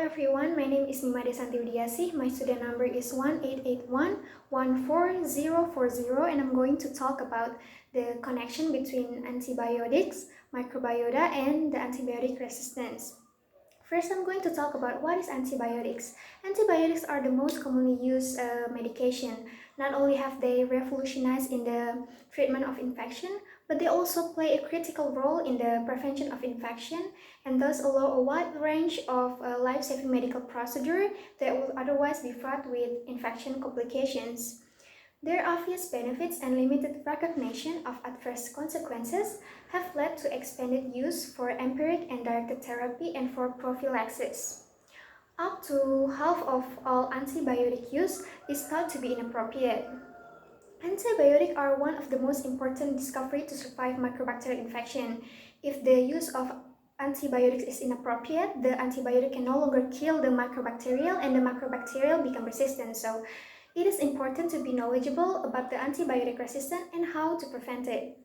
everyone, my name is Santi Widiasih. My student number is 188114040 and I'm going to talk about the connection between antibiotics, microbiota and the antibiotic resistance. First, I'm going to talk about what is antibiotics. Antibiotics are the most commonly used medication. Not only have they revolutionized in the treatment of infection, but they also play a critical role in the prevention of infection and thus allow a wide range of life-saving medical procedures that would otherwise be fraught with infection complications. Their obvious benefits and limited recognition of adverse consequences have led to expanded use for empiric and directed therapy and for prophylaxis. Up to half of all antibiotic use is thought to be inappropriate. Antibiotics are one of the most important discoveries to survive microbacterial infection. If the use of antibiotics is inappropriate, the antibiotic can no longer kill the microbacterial and the microbacterial become resistant. So it is important to be knowledgeable about the antibiotic resistance and how to prevent it.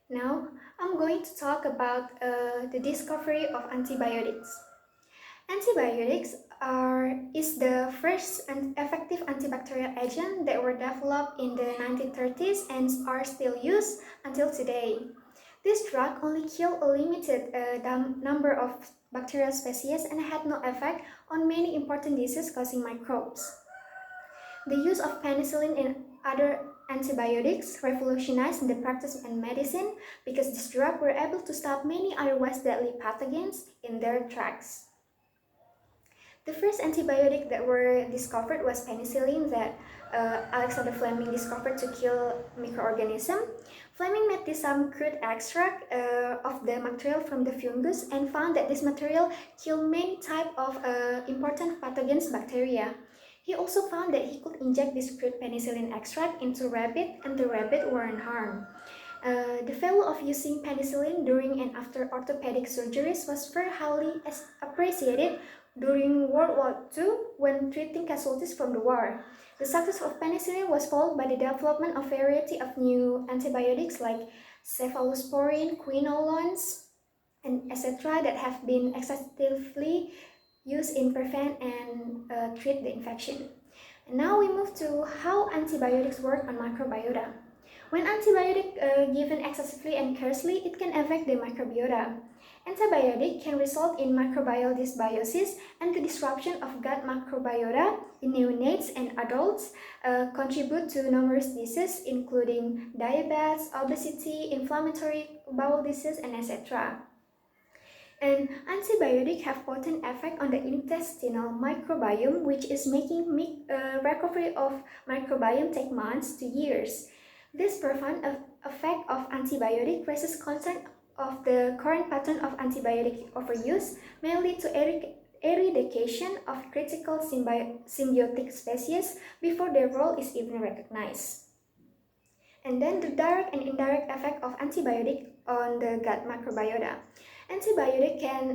Now, I'm going to talk about the discovery of antibiotics. Antibiotics is the first and effective antibacterial agent that were developed in the 1930s and are still used until today. This drug only killed a limited number of bacterial species and had no effect on many important disease-causing microbes. The use of penicillin and other antibiotics revolutionized the practice in medicine because these drugs were able to stop many otherwise deadly pathogens in their tracks. The first antibiotic that were discovered was penicillin that Alexander Fleming discovered to kill microorganisms. Fleming made this some crude extract of the material from the fungus and found that this material killed many types of important pathogens bacteria. He also found that he could inject this crude penicillin extract into rabbit and the rabbit weren't harmed. The value of using penicillin during and after orthopedic surgeries was very highly appreciated during World War II when treating casualties from the war. The success of penicillin was followed by the development of a variety of new antibiotics like cephalosporin, quinolones, and etc. that have been extensively used in prevent and treat the infection. And now we move to how antibiotics work on microbiota. When antibiotic given excessively and carelessly, it can affect the microbiota. Antibiotic can result in microbial dysbiosis and the disruption of gut microbiota in neonates and adults, contribute to numerous diseases including diabetes, obesity, inflammatory bowel disease, and etc. And antibiotics have potent effect on the intestinal microbiome, which is making recovery of microbiome take months to years. This profound effect of antibiotic raises concern of the current pattern of antibiotic overuse may lead to eradication of critical symbiotic species before their role is even recognized. And then the direct and indirect effect of antibiotic on the gut microbiota. Antibiotic can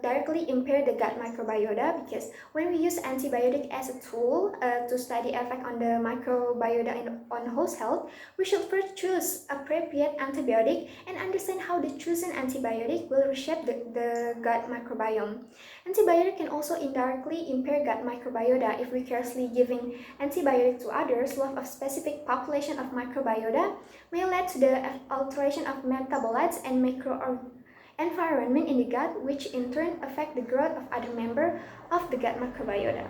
directly impair the gut microbiota because when we use antibiotic as a tool to study effect on the microbiota on host health, we should first choose appropriate antibiotic and understand how the chosen antibiotic will reshape the gut microbiome. Antibiotic can also indirectly impair gut microbiota if we carelessly giving antibiotic to others. Loss of specific population of microbiota may lead to the alteration of metabolites and environment in the gut, which in turn affect the growth of other members of the gut microbiota.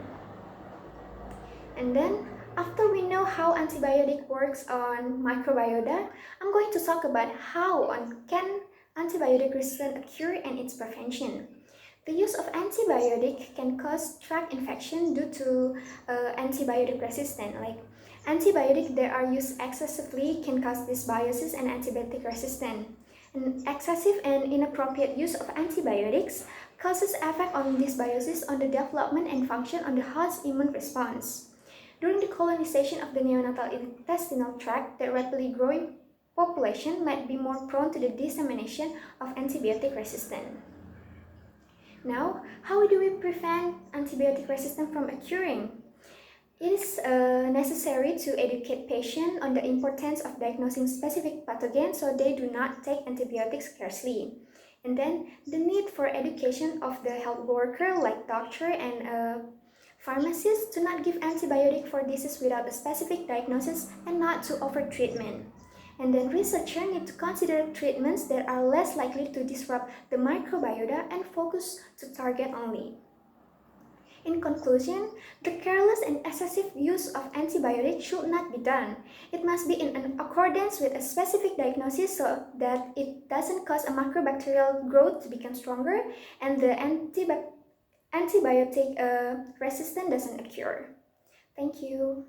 And then, after we know how antibiotic works on microbiota, I'm going to talk about how can antibiotic resistance occur and its prevention. The use of antibiotic can cause tract infection due to antibiotic resistance. Like antibiotics that are used excessively can cause dysbiosis and antibiotic resistance. And excessive and inappropriate use of antibiotics causes effect on dysbiosis on the development and function on the host's immune response. During the colonization of the neonatal intestinal tract, the rapidly growing population might be more prone to the dissemination of antibiotic resistance. Now, how do we prevent antibiotic resistance from occurring? It is necessary to educate patients on the importance of diagnosing specific pathogens so they do not take antibiotics carelessly. And then the need for education of the health worker like doctor and pharmacists to not give antibiotic for disease without a specific diagnosis and not to over treatment. And then researchers need to consider treatments that are less likely to disrupt the microbiota and focus to target only. In conclusion, the careless and excessive use of antibiotics should not be done. It must be in accordance with a specific diagnosis so that it doesn't cause a microbacterial growth to become stronger and the antibiotic resistance doesn't occur. Thank you.